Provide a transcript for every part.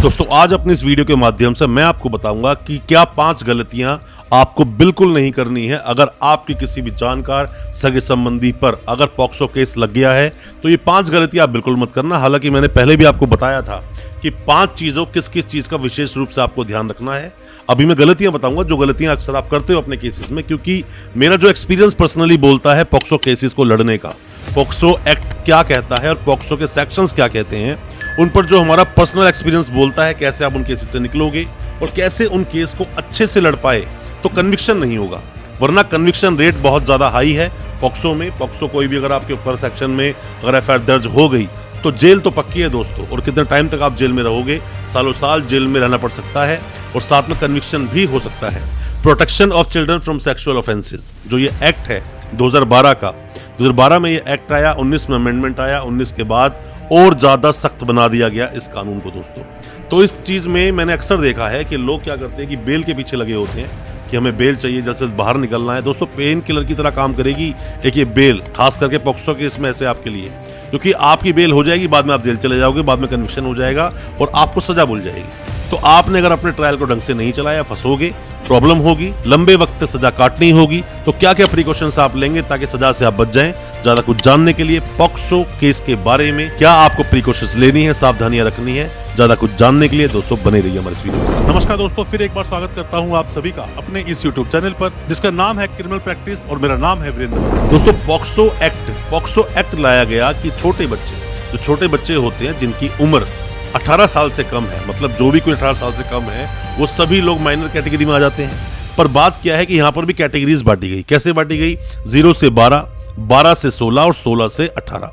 दोस्तों आज अपनी इस वीडियो के माध्यम से मैं आपको बताऊंगा कि क्या 5 गलतियां आपको बिल्कुल नहीं करनी है। अगर आपके किसी भी जानकार सगे संबंधी पर अगर पॉक्सो केस लग गया है तो ये 5 गलतियां आप बिल्कुल मत करना। हालांकि मैंने पहले भी आपको बताया था कि 5 चीजों किस किस चीज का विशेष रूप से आपको ध्यान रखना है। अभी मैं गलतियां बताऊंगा जो गलतियां अक्सर आप करते हो अपने केसेस में, क्योंकि मेरा जो एक्सपीरियंस पर्सनली बोलता है पॉक्सो केसेस को लड़ने का, पॉक्सो एक्ट क्या कहता है और पॉक्सो के सेक्शंस क्या कहते हैं, उन पर जो हमारा पर्सनल एक्सपीरियंस बोलता है कैसे आप उन केसेस से निकलोगे और कैसे उन केस को अच्छे से लड़ पाए तो कन्विक्शन नहीं होगा। वरना कन्विक्शन रेट बहुत ज्यादा हाई है पॉक्सो में। पॉक्सो कोई भी अगर आपके ऊपर सेक्शन में अगर एफआईआर दर्ज हो गई तो जेल तो पक्की है दोस्तों। और कितने टाइम तक आप जेल में रहोगे, सालों साल जेल में रहना पड़ सकता है और साथ में कन्विक्शन भी हो सकता है। Protection of children from sexual offences जो ये एक्ट है 2012 का, 2012 में ये एक्ट आया, 19 में अमेंडमेंट आया, 19 के बाद और ज्यादा सख्त बना दिया गया इस कानून को दोस्तों। तो इस चीज में मैंने अक्सर देखा है कि लोग क्या करते हैं कि बेल के पीछे लगे होते हैं कि हमें बेल चाहिए, जल्द से बाहर निकलना है। दोस्तों पेन किलर की तरह काम करेगी एक ये बेल, खास करके पॉक्सो केस में ऐसे आपके लिए, क्योंकि आपकी बेल हो जाएगी, बाद में आप जेल चले जाओगे, बाद में कन्विक्शन हो जाएगा और आपको सजा मिल जाएगी। तो आपने अगर अपने ट्रायल को ढंग से नहीं चलाया, फंसोगे, प्रॉब्लम होगी, लंबे वक्त तक सजा काटनी होगी। तो क्या क्या प्रिकॉशंस आप लेंगे ताकि सजा से आप बच जाएं। ज्यादा कुछ जानने के लिए पॉक्सो केस के बारे में क्या आपको प्रिकॉशंस लेनी है, सावधानियां रखनी है, ज्यादा कुछ जानने के लिए दोस्तों बने रहिए हमारे इस वीडियो के साथ। नमस्कार दोस्तों, फिर एक बार स्वागत करता हूं आप सभी का अपने इस YouTube चैनल पर जिसका नाम है क्रिमिनल प्रैक्टिस और मेरा नाम है वीरेंद्र। दोस्तों पॉक्सो एक्ट लाया गया कि छोटे बच्चे होते हैं जिनकी उम्र 18 साल से कम है, मतलब जो भी कोई 18 साल से कम है वो सभी लोग माइनर कैटेगरी में आ जाते हैं। पर बात क्या है कि यहाँ पर भी कैटेगरीज बांटी गई। कैसे बांटी गई? 0 से 12, 12 से 16 और 16 से 18।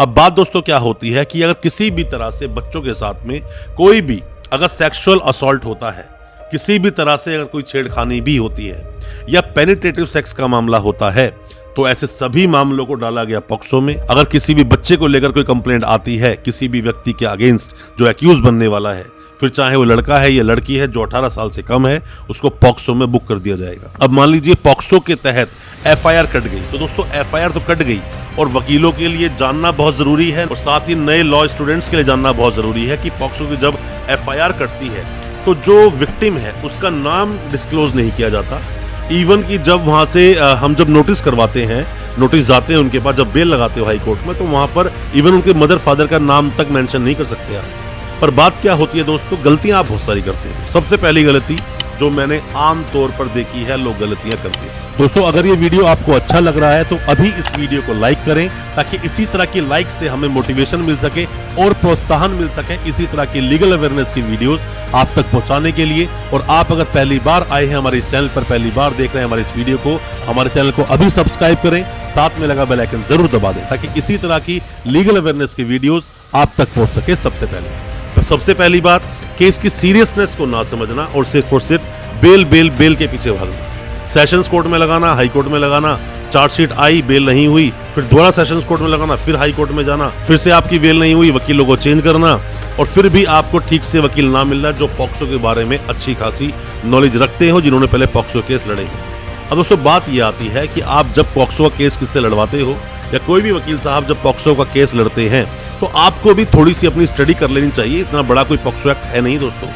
अब बात दोस्तों क्या होती है कि अगर किसी भी तरह से बच्चों के साथ में कोई भी अगर सेक्सुअल असॉल्ट होता है, किसी भी तरह से अगर कोई छेड़खानी भी होती है या पेनिट्रेटिव सेक्स का मामला होता है तो ऐसे सभी मामलों को डाला गया पॉक्सो में। अगर किसी भी बच्चे को लेकर कोई कंप्लेंट आती है किसी भी व्यक्ति के अगेंस्ट जो एक्यूज बनने वाला है, फिर चाहे वो लड़का है या लड़की है जो 18 साल से कम है, उसको पॉक्सो में बुक कर दिया जाएगा। अब मान लीजिए पॉक्सो के तहत एफआईआर कट गई, तो दोस्तों एफआईआर तो कट गई और वकीलों के लिए जानना बहुत जरूरी है और साथ ही नए लॉ स्टूडेंट्स के लिए जानना बहुत जरूरी है कि पॉक्सो की जब एफआईआर कटती है तो जो विक्टिम है उसका नाम डिस्क्लोज नहीं किया जाता। इवन कि जब वहां से हम जब नोटिस करवाते हैं, नोटिस जाते हैं उनके पास, जब बेल लगाते हो हाई कोर्ट में, तो वहां पर इवन उनके मदर फादर का नाम तक मेंशन नहीं कर सकते आप। पर बात क्या होती है दोस्तों, गलतियां आप बहुत सारी करते हैं। सबसे पहली गलती जो मैंने आम तौर पर देखी है, लोग गलतियां करते हैं। दोस्तों अगर ये वीडियो आपको अच्छा लग रहा है तो अभी इस वीडियो को लाइक करें ताकि इसी तरह की लाइक से हमें मोटिवेशन मिल सके और प्रोत्साहन मिल सके इसी तरह की लीगल अवेयरनेस की वीडियोस आप तक पहुंचाने के लिए। और आप अगर पहली बार आए हैं हमारे इस चैनल पर, पहली बार देख रहे हैं हमारे इस वीडियो को, हमारे चैनल को अभी सब्सक्राइब करें, साथ में लगा बेल आइकन जरूर दबा दें ताकि इसी तरह की लीगल अवेयरनेस की वीडियोस आप तक पहुंच सके सबसे पहले। तो सबसे पहली बात, केस की सीरियसनेस को ना समझना और सिर्फ बेल के पीछे भागना। सेशंस कोर्ट में लगाना, हाई कोर्ट में लगाना, चार्जशीट आई, बेल नहीं हुई, फिर दोबारा सेशंस कोर्ट में लगाना, फिर हाई कोर्ट में जाना, फिर से आपकी बेल नहीं हुई, वकीलों को चेंज करना और फिर भी आपको ठीक से वकील ना मिलना जो पॉक्सो के बारे में अच्छी खासी नॉलेज रखते हो, जिन्होंने पहले पॉक्सो केस लड़े हैं। अब दोस्तों बात यह आती है कि आप जब पॉक्सो का केस किससे लड़वाते हो या कोई भी वकील साहब जब पॉक्सो का केस लड़ते हैं तो आपको भी थोड़ी सी अपनी स्टडी कर लेनी चाहिए। इतना बड़ा कोई पॉक्सो एक्ट है नहीं दोस्तों।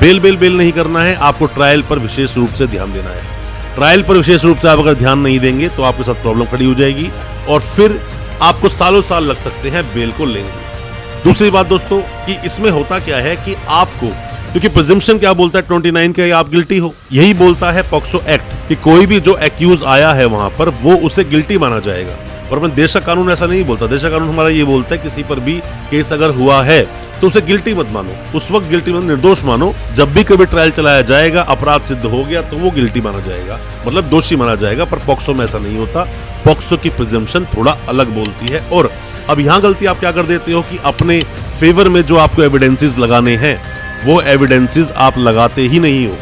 बेल नहीं करना है, आपको ट्रायल पर विशेष रूप से ध्यान देना है। ट्रायल पर विशेष रूप से आप अगर ध्यान नहीं देंगे तो आपके साथ प्रॉब्लम खड़ी हो जाएगी और फिर आपको सालों साल लग सकते हैं बेल को लेने में। दूसरी बात दोस्तों कि इसमें होता क्या है कि आपको, क्योंकि प्रिजम्पशन क्या बोलता है 29 का, आप गिल्टी हो, यही बोलता है पॉक्सो एक्ट कि कोई भी जो एक्यूज आया है वहां पर वो उसे गिल्टी माना जाएगा। और अपने देश का कानून ऐसा नहीं बोलता। देश का कानून हमारा ये बोलता है किसी पर भी केस अगर हुआ है तो उसे गिल्टी मत मानो, उस वक्त गिल्टी मत, निर्दोष मानो। जब भी कभी ट्रायल चलाया जाएगा, अपराध सिद्ध हो गया तो वो गिल्टी माना जाएगा, मतलब दोषी माना जाएगा। पर पॉक्सो में ऐसा नहीं होता। पॉक्सो की प्रिजम्पशन थोड़ा अलग बोलती है। और अब यहाँ गलती आप क्या कर देते हो कि अपने फेवर में जो आपको एविडेंसेस लगाने हैं वो एविडेंसेस आप लगाते ही नहीं हो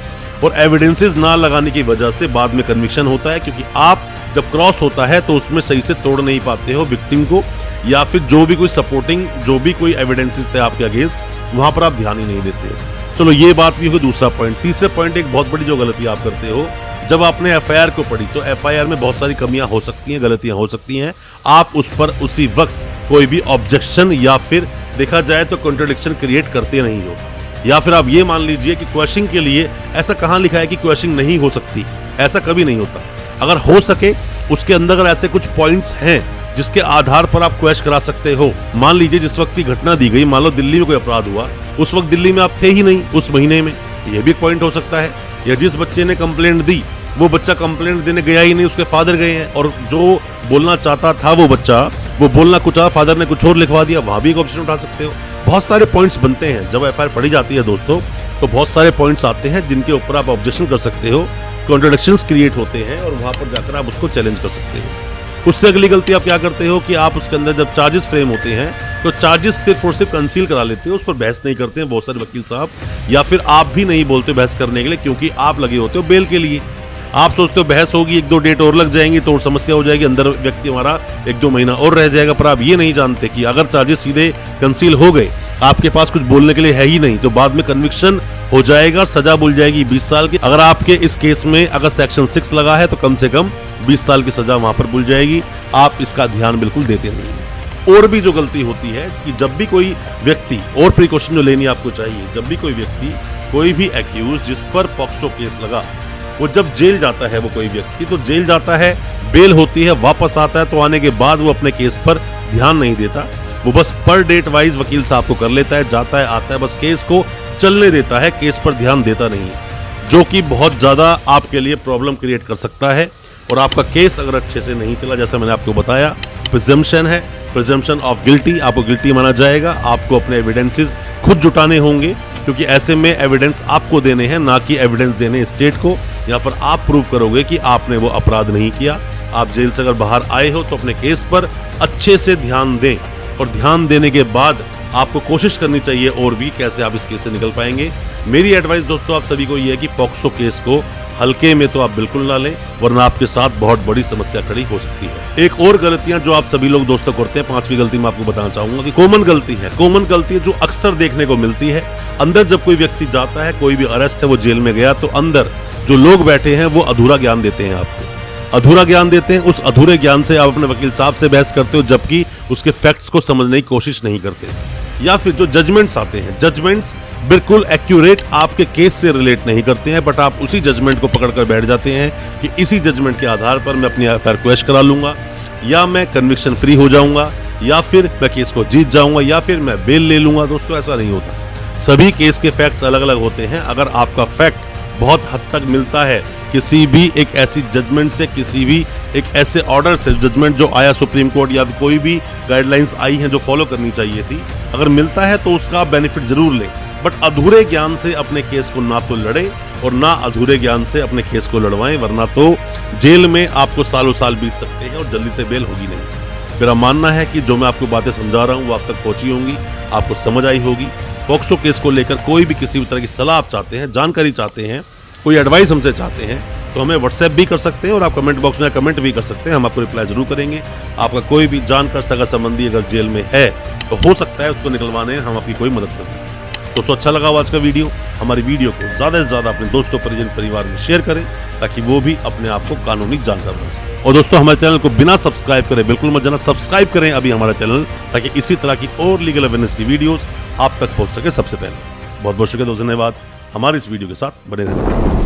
और एविडेंसेस ना लगाने की वजह से बाद में कन्विक्शन होता है, क्योंकि आप जब क्रॉस होता है तो उसमें सही से तोड़ नहीं पाते हो विक्टिम को, या फिर जो भी कोई सपोर्टिंग जो भी कोई एविडेंसेस थे आपके अगेंस्ट वहां पर आप ध्यान ही नहीं देते हो। चलो ये बात भी हो। दूसरा पॉइंट, तीसरे पॉइंट, एक बहुत बड़ी जो गलती आप करते हो, जब आपने एफआईआर को पढ़ी तो एफआईआर में बहुत सारी कमियां हो सकती हैं, गलतियां हो सकती हैं, आप उस पर उसी वक्त कोई भी ऑब्जेक्शन या फिर देखा जाए तो कॉन्ट्रडिक्शन क्रिएट करते नहीं हो। या फिर आप ये मान लीजिए कि क्वेश्चन के लिए ऐसा कहाँ लिखा है कि क्वेश्चन नहीं हो सकती, ऐसा कभी नहीं होता। अगर हो सके उसके अंदर अगर ऐसे कुछ पॉइंट्स हैं जिसके आधार पर आप क्वेश्चन करा सकते हो। मान लीजिए जिस वक्त की घटना दी गई, मान लो दिल्ली में कोई अपराध हुआ, उस वक्त दिल्ली में आप थे ही नहीं उस महीने में, ये भी एक पॉइंट हो सकता है। या जिस बच्चे ने कंप्लेंट दी वो बच्चा कंप्लेंट देने गया ही नहीं, उसके फादर गए हैं और जो बोलना चाहता था वो बच्चा वो बोलना कुछ और, फादर ने कुछ और लिखवा दिया, वहां भी एक ऑप्शन उठा सकते हो। बहुत सारे पॉइंट्स बनते हैं जब एफआईआर पढ़ी जाती है दोस्तों, तो बहुत सारे पॉइंट्स आते हैं जिनके ऊपर आप ऑब्जेक्शन कर सकते हो, कॉन्ट्रडिक्शंस क्रिएट होते हैं और वहां पर जाकर आप उसको चैलेंज कर सकते हो। उससे अगली गलती आप क्या करते हो कि आप उसके अंदर जब चार्जेस फ्रेम होते हैं तो चार्जेस सिर्फ और सिर्फ कंसील करा लेते हो, उस पर बहस नहीं करते हैं बहुत सारे वकील साहब, या फिर आप भी नहीं बोलते बहस करने के लिए क्योंकि आप लगे होते हो बेल के लिए। आप सोचते हो बहस होगी, 1-2 डेट और लग जाएंगी तो समस्या हो जाएगी, अंदर व्यक्ति हमारा 1-2 महीना और रह जाएगा। पर आप ये नहीं जानते कि अगर चार्जेस सीधे कंसील हो गए, आपके पास कुछ बोलने के लिए है ही नहीं, तो बाद में कन्विक्शन हो जाएगा, सजा बुल जाएगी 20 साल की। अगर आपके इस केस में अगर सेक्शन 6 लगा है तो कम से कम 20 साल की सजा वहां पर बुल जाएगी। आप इसका ध्यान बिल्कुल देते नहीं हैं। और भी जो गलती होती है कि जब भी कोई व्यक्ति, और प्रिकॉशन जो लेनी आपको चाहिए, जब भी कोई व्यक्ति, कोई भी एक्यूज जिस पर पॉक्सो केस लगा, वो जब जेल जाता है, वो कोई व्यक्ति तो जेल जाता है, बेल होती है, वापस आता है तो आने के बाद वो अपने केस पर ध्यान नहीं देता, वो बस पर डेट वाइज वकील साहब को कर लेता है, जाता है आता है, बस केस को चलने देता है, केस पर ध्यान देता नहीं है, जो कि बहुत ज्यादा आपके लिए प्रॉब्लम क्रिएट कर सकता है। और आपका केस अगर अच्छे से नहीं चला, जैसा मैंने आपको बताया, प्रिजम्पशन है, प्रिजम्पशन ऑफ गिल्टी, आपको गिल्टी माना जाएगा, आपको अपने एविडेंसेस खुद जुटाने होंगे क्योंकि ऐसे में एविडेंस आपको देने हैं, ना कि एविडेंस देने स्टेट को। यहाँ पर आप प्रूव करोगे कि आपने वो अपराध नहीं किया। आप जेल से अगर बाहर आए हो तो अपने केस पर अच्छे से ध्यान दें, और ध्यान देने के बाद आपको कोशिश करनी चाहिए और भी कैसे आप इस केस से निकल पाएंगे। मेरी एडवाइस दोस्तों आप सभी को ये है कि पॉक्सो केस को हल्के में तो आप बिल्कुल ना लें, वरना आपके साथ बहुत बड़ी समस्या खड़ी हो सकती है। एक और गलतियां जो आप सभी लोग दोस्तों करते हैं, 5वीं गलती मैं आपको बताना चाहूंगा कि कॉमन गलती है, कॉमन गलती जो अक्सर देखने को मिलती है। अंदर जब कोई व्यक्ति जाता है, कोई भी अरेस्ट है, वो जेल में गया, तो अंदर जो लोग बैठे हैं वो अधूरा ज्ञान देते हैं आपको, अधूरा ज्ञान देते हैं। उस अधूरे ज्ञान से आप अपने वकील साहब से बहस करते हो, जबकि उसके फैक्ट्स को समझने की कोशिश नहीं करते। या फिर जो जजमेंट्स आते हैं, जजमेंट्स बिल्कुल एक्यूरेट आपके केस से रिलेट नहीं करते हैं, बट आप उसी जजमेंट को पकड़कर बैठ जाते हैं कि इसी जजमेंट के आधार पर मैं अपनी एफआईआर क्वेश करा लूंगा, या मैं कन्विक्शन फ्री हो जाऊंगा, या फिर मैं केस को जीत जाऊंगा, या फिर मैं बेल ले लूंगा। दोस्तों ऐसा नहीं होता, सभी केस के फैक्ट्स अलग अलग होते हैं। अगर आपका फैक्ट बहुत हद तक मिलता है किसी भी एक ऐसी जजमेंट से, किसी भी एक ऐसे ऑर्डर से, जजमेंट जो आया सुप्रीम कोर्ट या कोई भी गाइडलाइंस आई हैं जो फॉलो करनी चाहिए थी, अगर मिलता है तो उसका बेनिफिट जरूर लें, बट अधूरे ज्ञान से अपने केस को ना तो लड़े और ना अधूरे ज्ञान से अपने केस को लड़वाएं, वरना तो जेल में आपको सालों साल बीत सकते हैं और जल्दी से बेल होगी नहीं। मेरा मानना है कि जो मैं आपको बातें समझा रहा हूँ वो आप तक पहुंची होंगी, आपको समझ आई होगी। पॉक्सो केस को लेकर कोई भी किसी भी तरह की सलाह आप चाहते हैं, जानकारी चाहते हैं, कोई एडवाइस हमसे चाहते हैं, तो हमें व्हाट्सएप भी कर सकते हैं और आप कमेंट बॉक्स में कमेंट भी कर सकते हैं, हम आपको रिप्लाई जरूर करेंगे। आपका कोई भी जानकर सगा संबंधी अगर जेल में है तो हो सकता है उसको निकलवाने हम आपकी कोई मदद कर सकें। दोस्तों अच्छा लगा आज का वीडियो, हमारी वीडियो को ज़्यादा से ज़्यादा अपने दोस्तों, परिजन, परिवार में शेयर करें ताकि वो भी अपने आप को कानूनी जानकार बन सके। और दोस्तों हमारे चैनल को बिना सब्सक्राइब करे बिल्कुल मत जाना, सब्सक्राइब करें अभी हमारा चैनल, ताकि इसी तरह की और लीगल अवेयरनेस की वीडियोस आप तक पहुंच सके सबसे पहले। बहुत बहुत शुक्रिया दोस्तों, धन्यवाद हमारे इस वीडियो के साथ बने रहने।